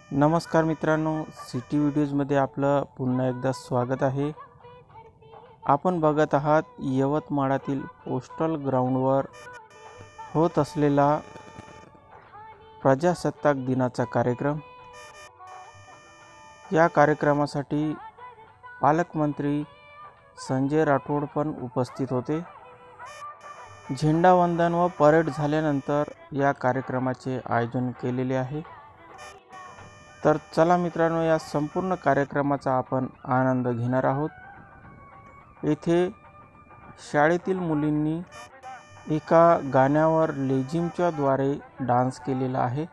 नमस्कार मित्रांनो, सिटी व्हिडिओजमध्ये आपलं पुन्हा एकदा स्वागत आहे। आपण बघत आहात यवतमाळातील पोस्टल ग्राउंडवर होत असलेला प्रजासत्ताक दिनाचा कार्यक्रम। या कार्यक्रमासाठी पालकमंत्री संजय राठोड पण उपस्थित होते। झेंडावंदन व परेड झाल्यानंतर या कार्यक्रमाचे आयोजन केलेले आहे। तर चला मित्रांनो, या संपूर्ण कार्यक्रमाचा आपण आनंद घेणार आहोत। येथे शाळेतील मुलींनी एका गाण्यावर लेझिमच्या द्वारे डान्स केलेला आहे।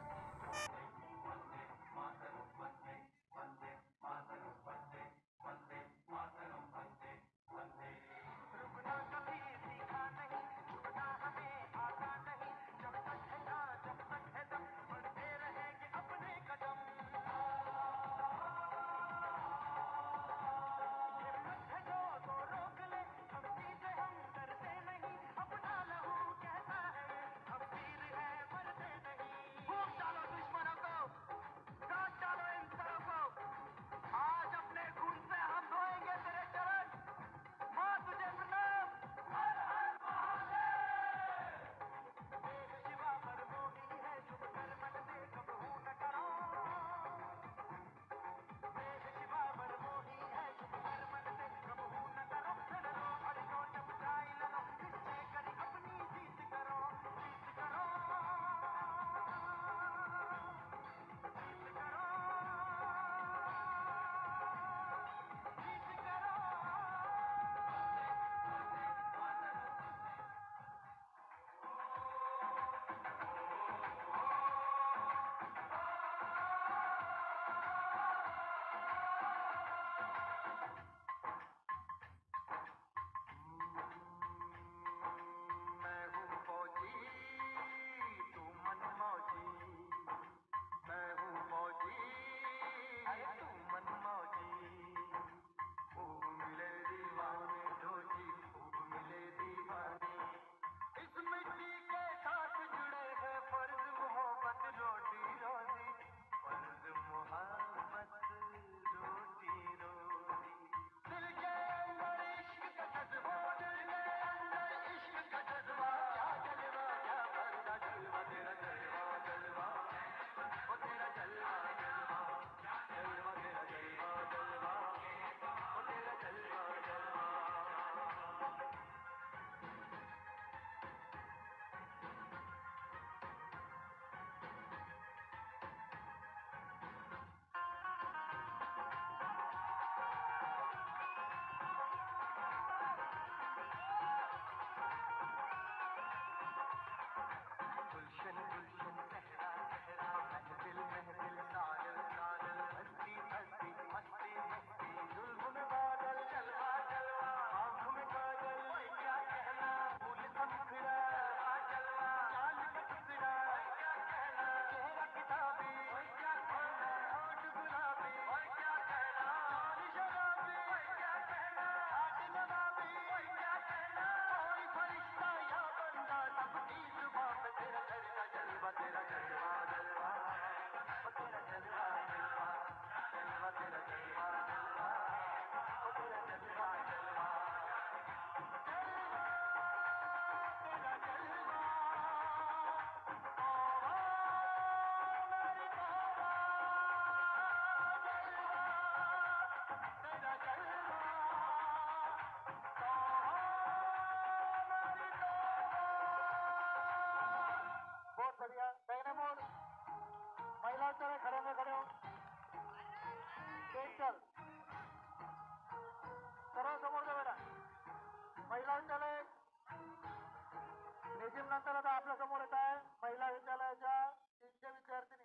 नंतर आता आपल्या समोर येत आहे महिला विद्यालयाच्या 300 विद्यार्थिनी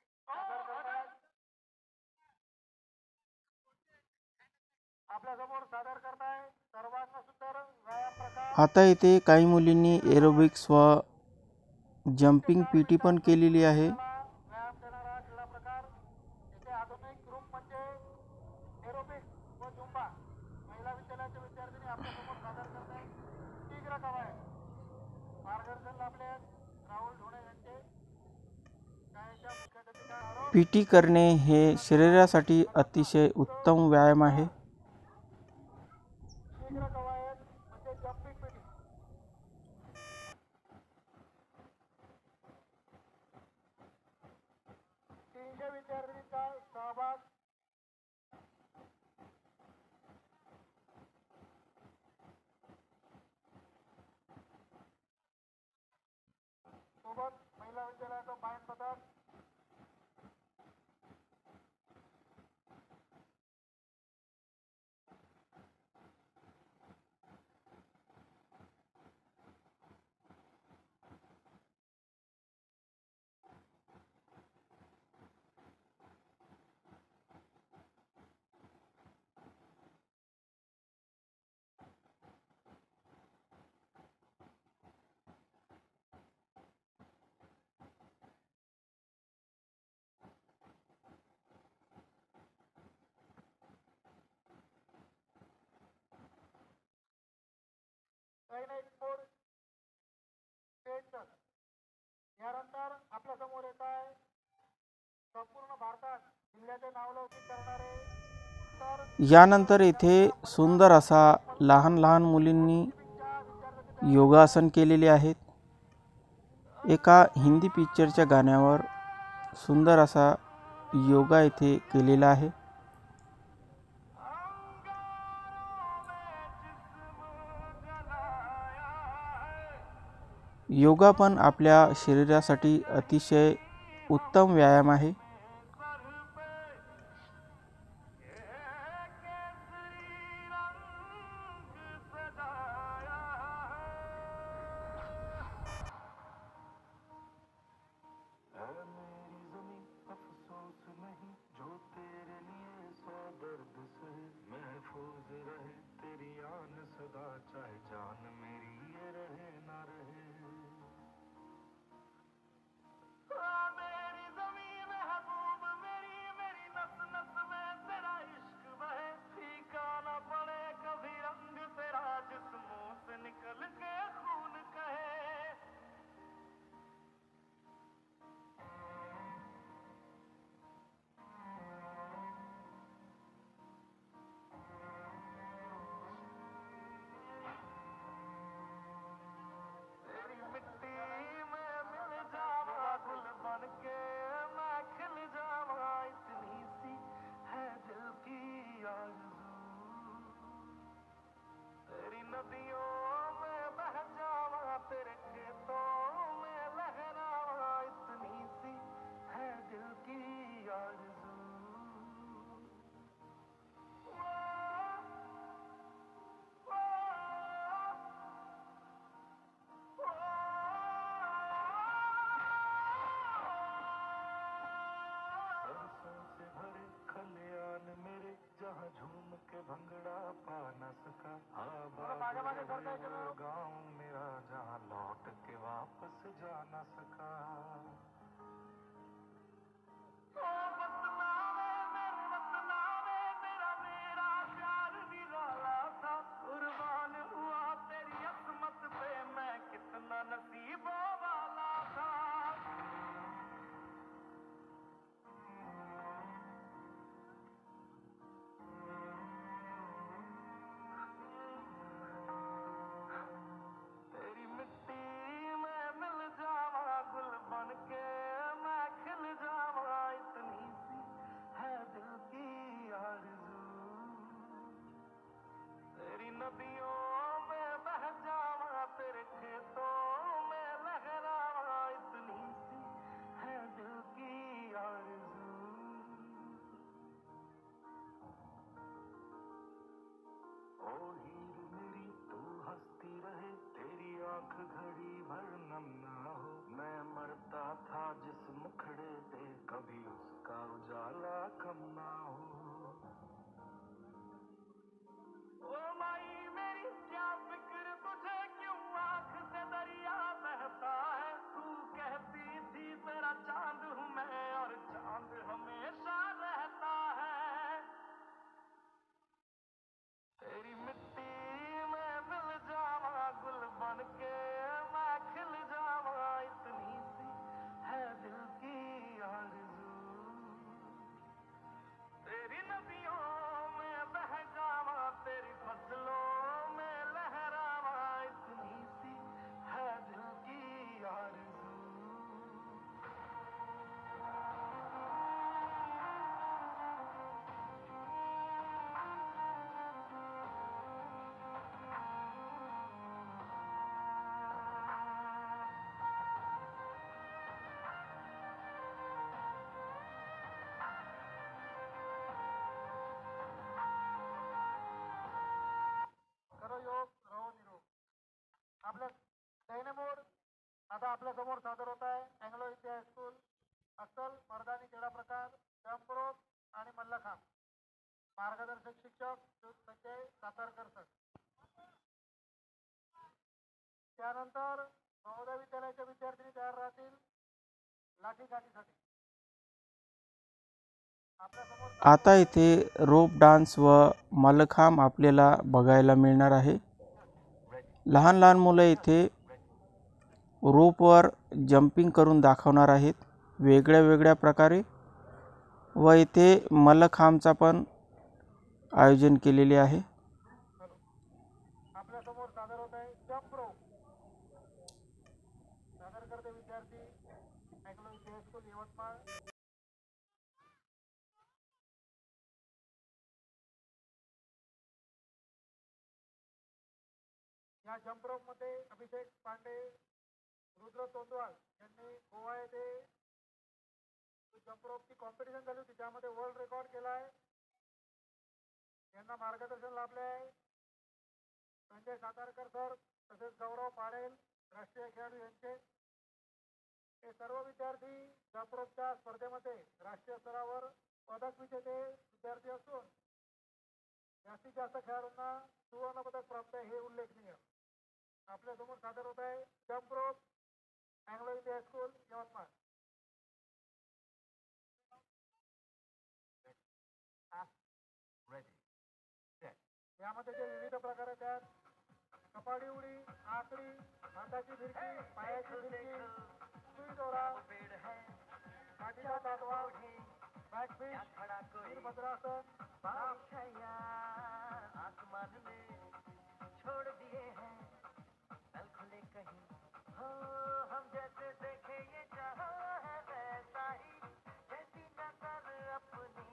आपल्या समोर सादर करताय सर्वांना सुंदर व्यायाम प्रकार। आता येथे काही मुलींनी एरोबिक्स व जंपिंग पीटी पण केलेली आहे। व्यायाम देणारा क्रीडा प्रकार इथे आधुनिक ग्रुप म्हणजे एरोबिक्स व झुंबा महिला विद्यालयाच्या विद्यार्थिनी आपल्या समोर सादर करताय। शीघ्र कवाय मार्गदर्शन लाभले राहुल ढोणे यांचे शाळेच्या मुख्याध्यापिका पीटी करणे हे शरीरासाठी अतिशय उत्तम व्यायाम आहे. शीघ्र कवायत म्हणजे जम्पिंग पीटी. 300 विद्यार्थ्यांचा सहभाग. सोबत महिला विद्यालयाचा बायन पथक. Sport status. यानंतर आपल्या समोर येत आहे संपूर्ण भारतात जिल्ह्याचे नावलौकिक करणारे. यानंतर येथे सुंदर असा लहान लहान मुलींनी योगासन केलेले आहेत. एका हिंदी पिक्चरच्या गाण्यावर सुंदर असा योगा येथे केलेला आहे. योगा पण आपल्या शरीरासाठी अतिशय उत्तम व्यायाम आहे. पहिने मोड आता आपल्या समोर सादर होत आहे. अँग्लो इंडिया हायस्कूल अस्सल मर्दानी क्रीडा प्रकार जंप रोप आणि मल्लखांब. मार्गदर्शक शिक्षक संजय सातारकर सर. त्यानंतर नवोदय विद्यालयाच्या विद्यार्थिनी तयार राहतील लाठीकाठीसाठी. आता इथे रोप डान्स व मल्लखांब आपल्याला बघायला मिळणार आहे. लहान लहान मुलं इथे रोपवर जंपिंग करून दाखवणार आहेत वेगळ्या वेगळ्या प्रकारे. व इथे मल्लखांबचा पण आयोजन केलेले आहे. आपल्या समोर सादर होत आहे जंप रोप. सादर करते विद्यार्थी अँग्लो इंडिया हायस्कूल यवतमाळ. या जंप रोप मध्ये अभिषेक पांडे, रुद्र तोंडवाल यांनी गोवा येथे जंप रोपची कॉम्पिटिशन झाली होती त्यामध्ये वर्ल्ड रेकॉर्ड केला आहे. यांना मार्गदर्शन लाभले आहे संजय सातारकर सर तसेच गौरव पाडेल राष्ट्रीय खेळाडू यांचे. हे सर्व विद्यार्थी जंप रोपच्या स्पर्धेमध्ये राष्ट्रीय स्तरावर पदक विजेते विद्यार्थी असून जास्तीत जास्त खेळाडूंना सुवर्ण पदक प्राप्त आहे हे उल्लेखनीय. आपल्या समोर सादर होत आहे jump rope Anglo India high school Yavatmal. यामध्ये जे विविध प्रकार आहेत त्यात कपाडी उडी, आकडी, हाताची फिरकी, पायाची फिरकी, सुई दोरा, काठीचा ताटवा, बॅकफिश, वीरभद्रासन, आसमान में छोड़ दिए हैं कल खुले कहीं हो हम जैसे देखे ये जहां है वैसा ही जैसी नजर अपनी.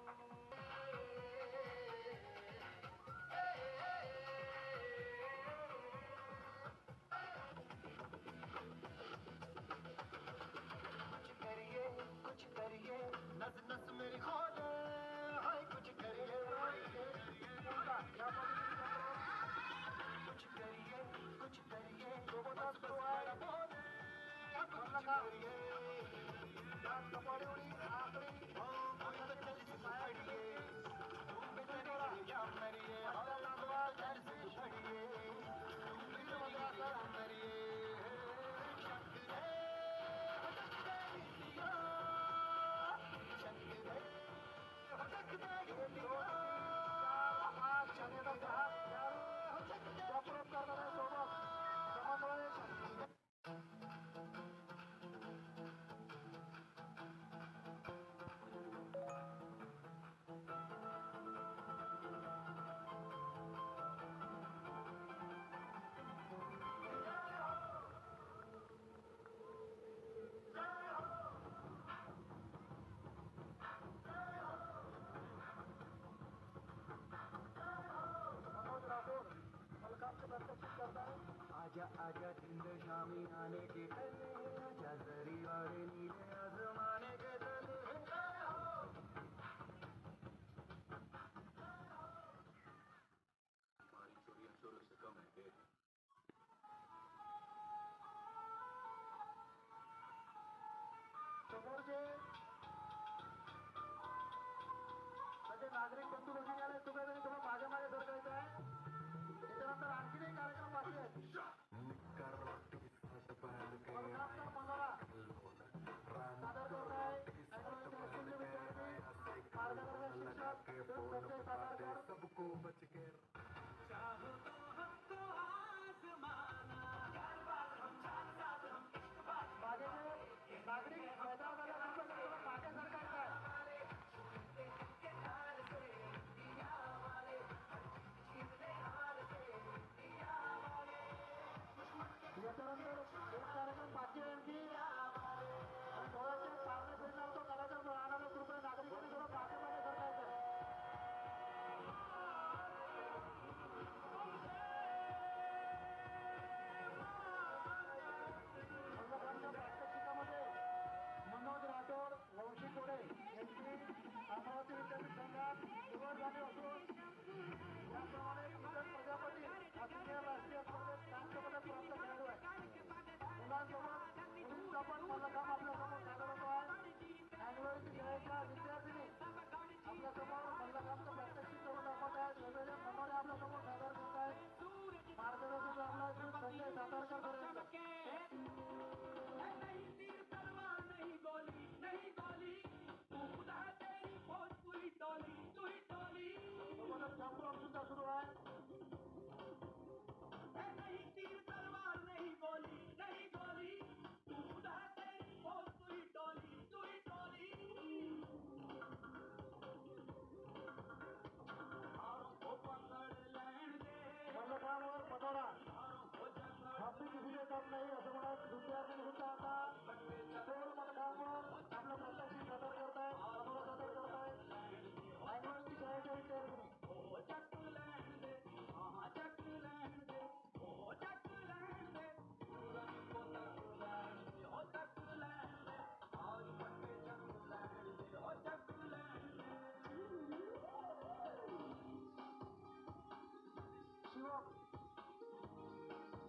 आजा आजा जिंद शामी आने के पहले आजा जरी वाले नीले आसमाने के तले. समोरचे सगळे नागरिक बंधू भगिनी आले तुम्ही थोडं मागे मागे सरकायचं आहे. त्याच्यानंतर आणखीनही कार्यक्रम बाकी आहेत. सबको बच के नागरिक मैदानाला मागे सरकायचं आहे. याच्यानंतर एक कार्यक्रम बाकी आहे आणखी थोडासे पारणे फिरणार तो करायचा राहणारा कृपया नागरिकांनी थोडं मागे मागे सरकायचं. मल्लखांब आपल्यासमोर सादर होतो आहे. अँग्लोची शाळेतला विद्यार्थिनी आपल्यासमोर मल्लखांबचं प्रात्यक्षिक करून दाखवत आहेत. वेगवेगळे मनोरे आपल्यासमोर सादर करत आहेत. मार्गदर्शन लाभला श्री संजय सातारकर सर यांचं. सोबतच जंप सुद्धा सुरू आहे. मल्लखांबवर मनोरा हम भी किसी के कम नाही असं म्हणत विद्यार्थी सुद्धा आता तोल मल्लखांबवर आपलं प्रात्यक्षिक सादर करतायत. मनोरा सादर करतायत. अँग्लोची शाळेच्या विद्यार्थिनी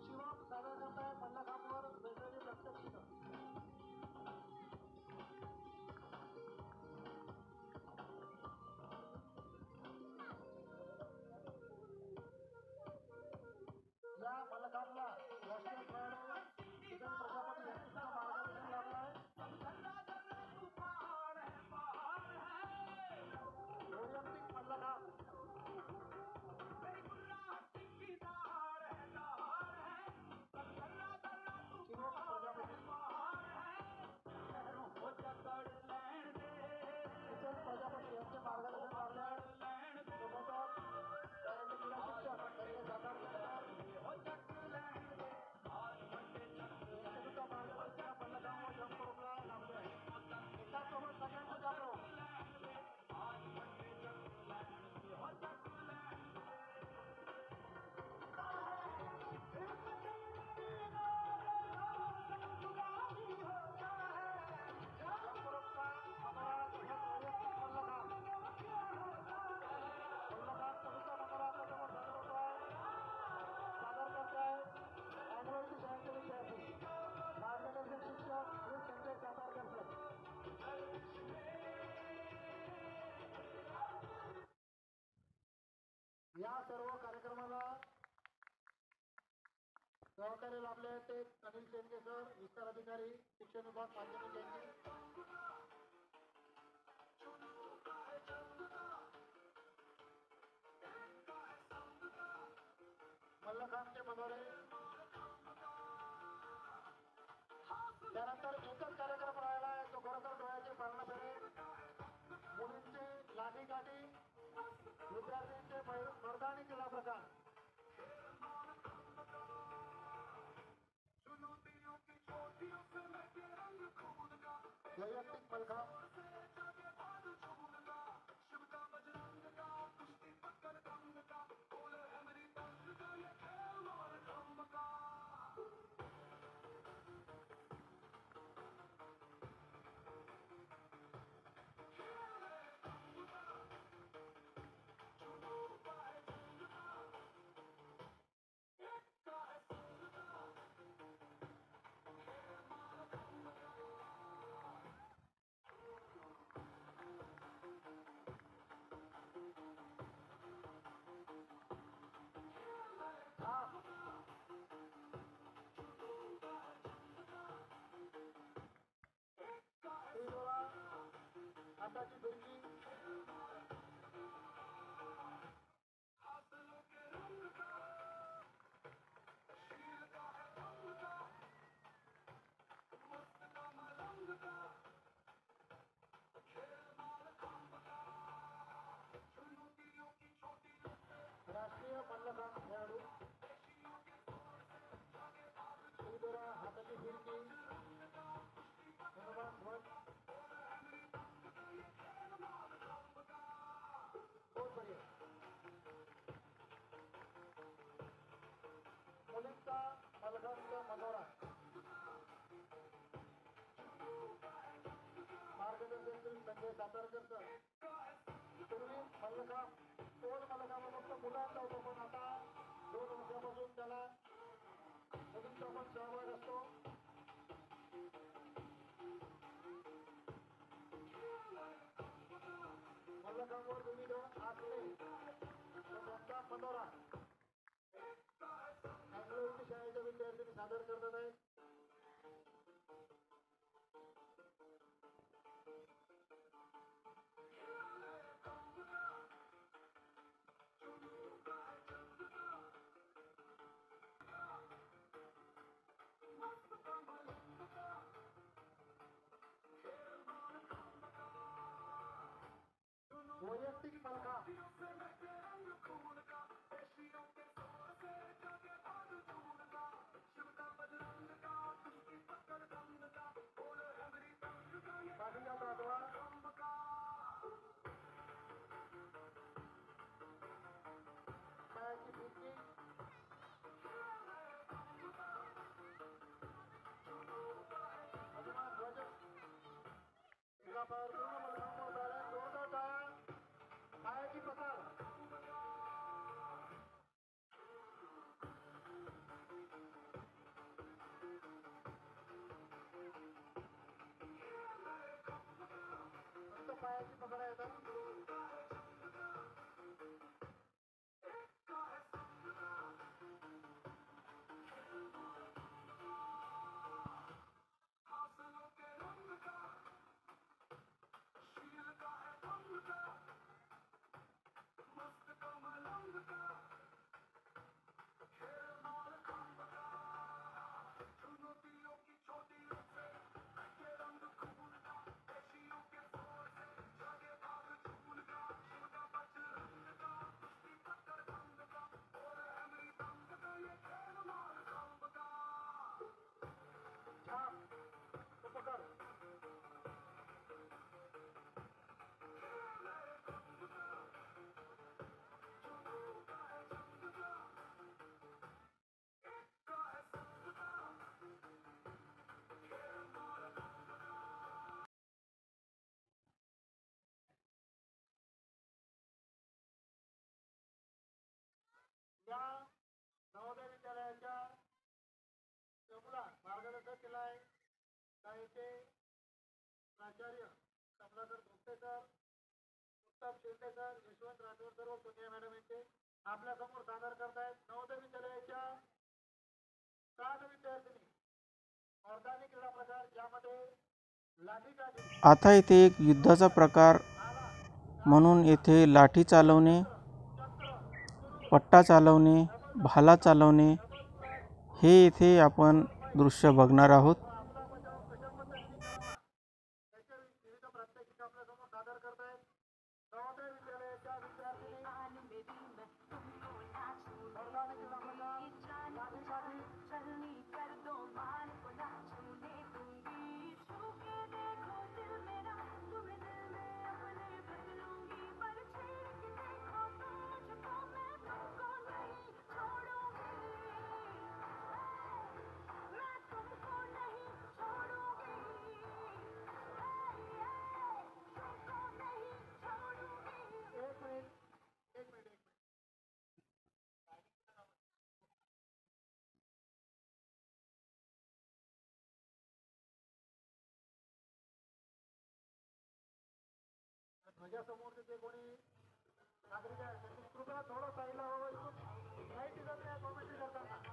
शिवम सादर करतायत. मल्लखांबवर वेगवेगळी प्रात्यक्षिकं. या मल्लखांबला राष्ट्रीय खेळाडू किसन प्रजापती यांनी सुद्धा मार्गदर्शन लाभलं आहे. ओलिंपिक मल्लखांब शिवम प्रजापती किसन प्रजापती यांचे मार्गदर्शन लाभले आहे. सोबतच शाळेचे क्रीडा शिक्षक संजय सातारकर यांचे सुद्धा मार्गदर्शन मल्लखांबवर जंप रोपला लाभले आहे. एकासोबत सगळ्यांचं जातो. मार्गदर्शक शिक्षक श्री संजय सातारकर सर. या सर्व कार्यक्रमाला सहकार्य लाभले आहेत ते अनिल शेंडके सर, विस्तार अधिकारी, शिक्षण विभाग, माध्यमिक यांची. मल्लखांबचे मनोरे. त्यानंतर एकच कार्यक्रम राहिला आहे तो खरोखर डोळ्याचे पारणं फेरे. मुलींची लाठी काठी, विद्यार्थ्यांचे मर्दानी क्रीडा प्रकार. वैयक्तिक मल्लखांब समोर विविध आसने त्यांचा मनोरा अँग्लो शाळेच्या विद्यार्थ्यांनी सादर करतात आहेत. वैयक्तिक मालका बाजूला दादवा पायाची फिरकी अभिमान ध्वज एका पायावर पूर्ण मलखांवर बॅलन्स जोरदार टाळ्या पायाची पकड फक्त पायाची पकड येतात. या नवोदय विद्यालयाच्या चमुला मार्गदर्शन केलं आहे. शाळेचे प्राचार्य कमलाकर धोपटे सर, उत्तम शिंदे सर, यशवंत राठोड सर व सोनिया मॅडम यांचे आपल्या समोर सादर करतायत. नवोदय विद्यालयाच्या 60 विद्यार्थिनी मैदानी क्रीडा प्रकार ज्यामध्ये लाठीकाठी आता येथे एक युद्धाचा प्रकार म्हणून येथे लाठी चालवणे, पट्टा चालवणे, भाला चालवणे हे येथे आपण दृश्य बघणार आहोत. आपला बचाव कशा पद्धतीने करावा त्याचे विविध प्रात्यक्षिक आपल्या समोर सादर करतायत. नवोदय विद्यालयाच्या विद्यार्थिनी मैदानी क्रीडा प्रकार लाठीकाठी एक मिनिट ध्वजासमोरचे जे कोणी नागरिक आहेत त्यांनी कृपया थोडं साईडला व्हावं. इथून नाही दिसत नाही कॉमेंट्री करताना.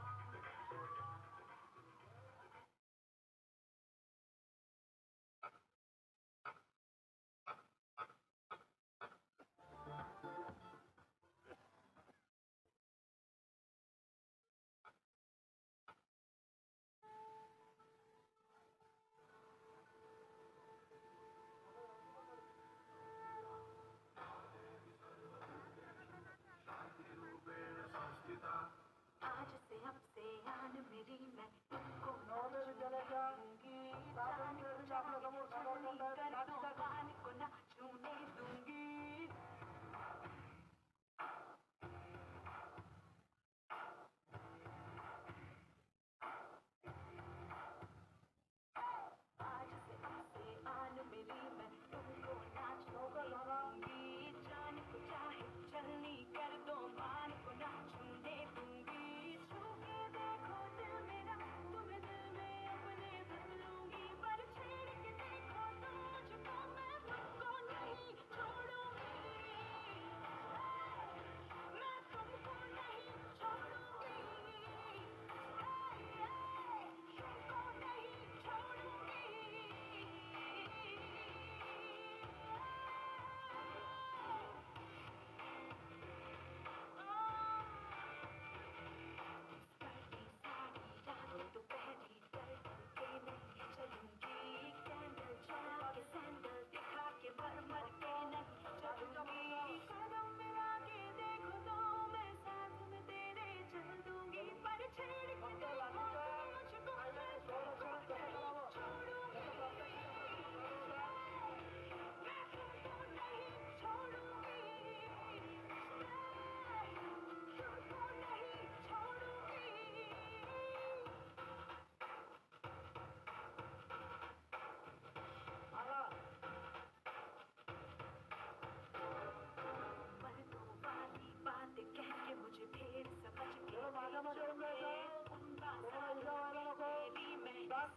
आज से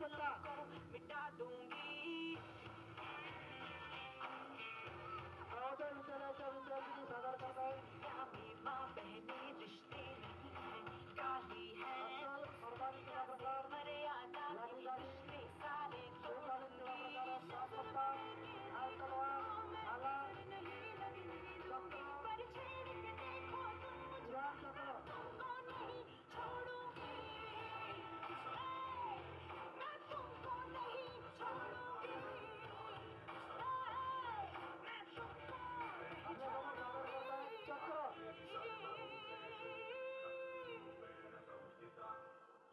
पट्टा नवोदय विद्यालयाच्या विद्यार्थी सादर करत आहेत मर्दानी क्रीडा प्रकार लाठी गाडी शिवकालीन क्रीडा प्रकारात सात पट्टा हाय तलवार भाला चक्र उडान चक्र आपल्यासमोर सादर करत आहेत चक्र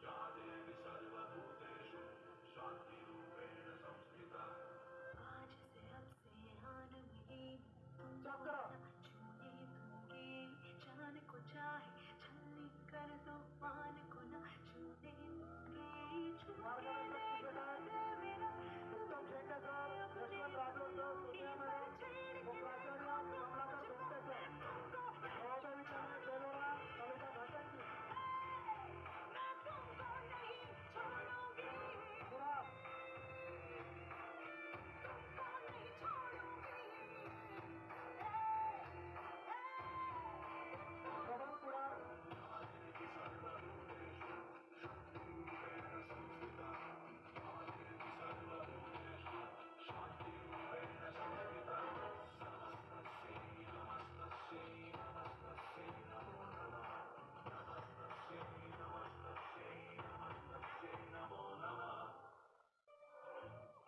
चक्र मार्गदर्शक शिक्षक आहेत उत्तम Shende sir, Yashwant Rathod sir, Sonia madam व प्राचार्य कमलाकर भेंटे सर. नवोदय विद्यालय बेलोरा तालुका घाटंजी. कुडाळ प्रबळ कुडाळ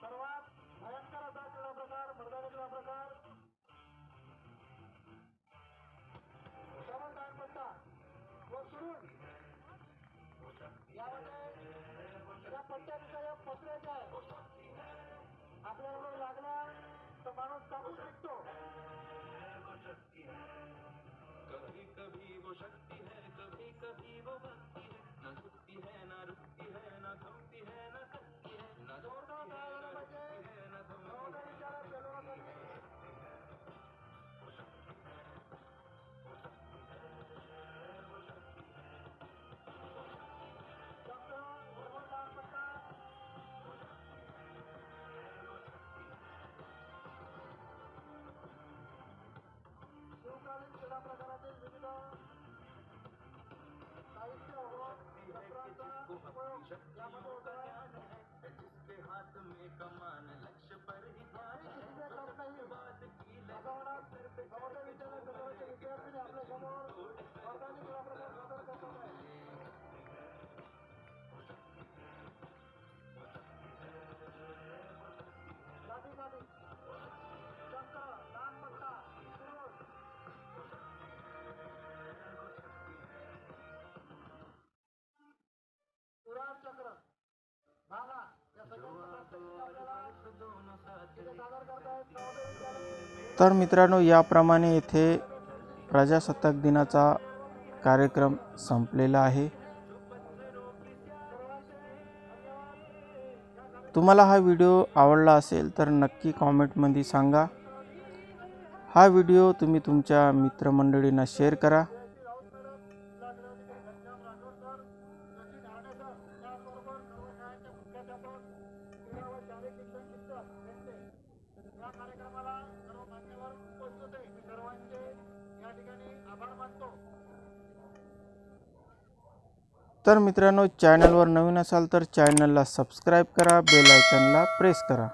सर्वात भयंकर असा क्रीडा प्रकार मर्दानी क्रीडा प्रकार डबल दांडपट्टा व सुरून यामध्ये या पट्ट्यापेक्षा या पत्र्याच्या आहे आपल्याबरोबर लागला तर माणूस कापून निघतो कभी कभी वो शक्ति है कभी कभी वो भक्ति है न झुकती है न रुकती है न थमती है न थकती है न जोरदार टाळ्या झाल्या पाहिजे नवोदय विद्यालय बेलोरासाठी चक्र डबल दांडपट्टा शिवकालीन क्रीडा प्रकारातील विविध साहित्य व शस्त्रांचा उपयोग यामध्ये होता जिसके हाथ में कमान लक्ष्य पर ही ध्यान आणि किती वेळ करत नाही असं म्हणत नवोदय विद्यालय बेलोराचे विद्यार्थी आपल्या समोर मर्दानी क्रीडा प्रकार सादर करतात आहे लाठी गाडी चक्र दांडपट्टा सुरून उडान चक्र भाला या सगळ्या प्रकारचे आपल्याला इथे सादर करतायत नवोदय विद्यालय तर मित्रांनो, याप्रमाणे येथे प्रजासत्ताक दिनाचा कार्यक्रम संपलेला आहे. तुम्हाला हा व्हिडिओ आवडला असेल तर नक्की कॉमेंटमध्ये सांगा. हा व्हिडिओ तुम्ही तुमच्या मित्रमंडळींना शेअर करा. या कार्यक्रमाला सर्व मान्यवर उपस्थित होते मी सर्वांचे या ठिकाणी आभार मानतो तर मित्रांनो, चॅनलवर नवीन असाल तर चॅनलला सबस्क्राईब करा, बेल आयकॉनला प्रेस करा.